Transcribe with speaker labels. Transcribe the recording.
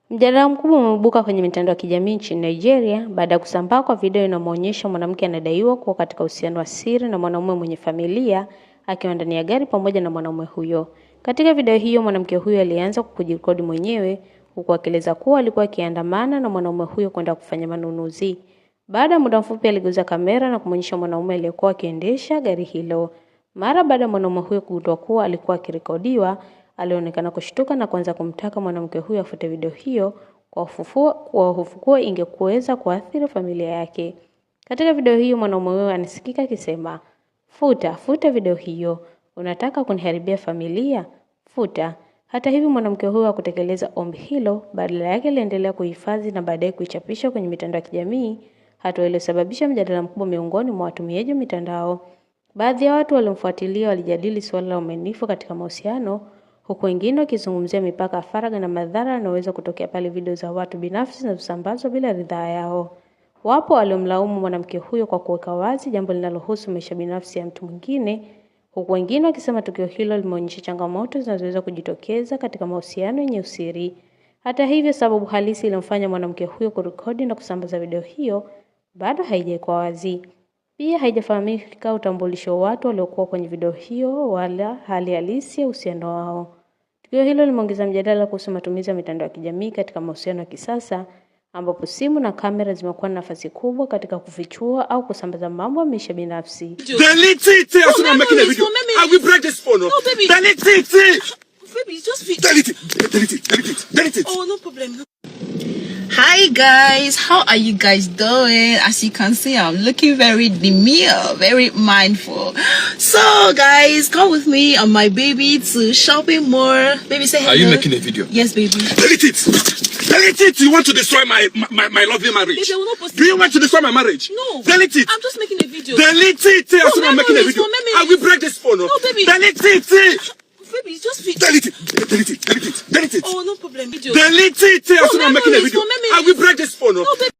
Speaker 1: Mjadala mkubwa umeibuka kwenye mitandao ya kijamii nchini Nigeria baada ya kusambaa kwa video inayomwonyesha mwanamke anadaiwa kuwa katika uhusiano wa siri na mwanaume mwenye familia akiwa ndani ya gari pamoja na mwanaume huyo. Katika video hiyo mwanamke huyo alianza kujirekodi mwenyewe huku akieleza kuwa alikuwa akiandamana na mwanaume huyo kwenda kufanya manunuzi. Baada ya muda mfupi aligeuza kamera na kumwonyesha mwanaume aliyekuwa akiendesha gari hilo. Mara baada ya mwanaume huyo kugundua kuwa alikuwa akirekodiwa, alionekana kushtuka na kuanza kumtaka mwanamke huyo afute video hiyo kwa hofu kuwa ingeweza kuathiri familia yake. Katika video hiyo mwanaume huyo anasikika akisema, futa video hiyo. Unataka kuniharibia familia? Futa. Hata hivyo mwanamke huyo hakutekeleza ombi hilo, badala yake aliendelea kuhifadhi na baadaye kuichapisha kwenye mitandao ya kijamii, hatua iliyosababisha mjadala mkubwa miongoni mwa watumiaji wa mitandao. Baadhi ya watu waliomfuatilia walijadili suala la uaminifu katika mahusiano, huku wengine wakizungumzia mipaka ya faragha na madhara yanayoweza kutokea pale video za watu binafsi zinazosambazwa bila ridhaa yao. Wapo waliomlaumu mwanamke huyo kwa kuweka wazi jambo linalohusu maisha binafsi ya mtu mwingine, huku wengine wakisema tukio hilo limeonyesha changamoto zinazoweza kujitokeza katika mahusiano yenye usiri. Hata hivyo, sababu halisi iliyomfanya mwanamke huyo kurekodi na kusambaza video hiyo bado haijawekwa wazi. Pia haijafahamika utambulisho wa watu waliokuwa kwenye video hiyo wala hali halisi ya uhusiano wao. Tukio hilo limeongeza mjadala kuhusu matumizi ya mitandao ya kijamii katika mahusiano ya kisasa, ambapo simu na kamera zimekuwa na nafasi kubwa katika kufichua au kusambaza mambo ya maisha binafsi.
Speaker 2: Delete it! I'm making a video. I will break this phone. No, baby. Delete it!
Speaker 3: Baby, just
Speaker 2: Delete it.
Speaker 3: Oh, no problem. Hi guys, how are you guys doing? As you can see, I'm looking very demure, very mindful. So guys, come with me and my baby to shopping mall. Baby, say hello.
Speaker 2: Are you making a video?
Speaker 3: Yes, baby.
Speaker 2: Delete it! You want to destroy my lovely marriage?
Speaker 3: Baby, I will not post
Speaker 2: Do you want to destroy my marriage?
Speaker 3: No.
Speaker 2: Delete it!
Speaker 3: I'm just making a video.
Speaker 2: Delete it! I'm making a video. I will break this phone.
Speaker 3: No, baby.
Speaker 2: Delete it!
Speaker 3: Baby, just
Speaker 2: Delete it!
Speaker 3: Oh, no problem. Video.
Speaker 2: Delete it! I'm making a video. I will break this phone.
Speaker 3: No, baby.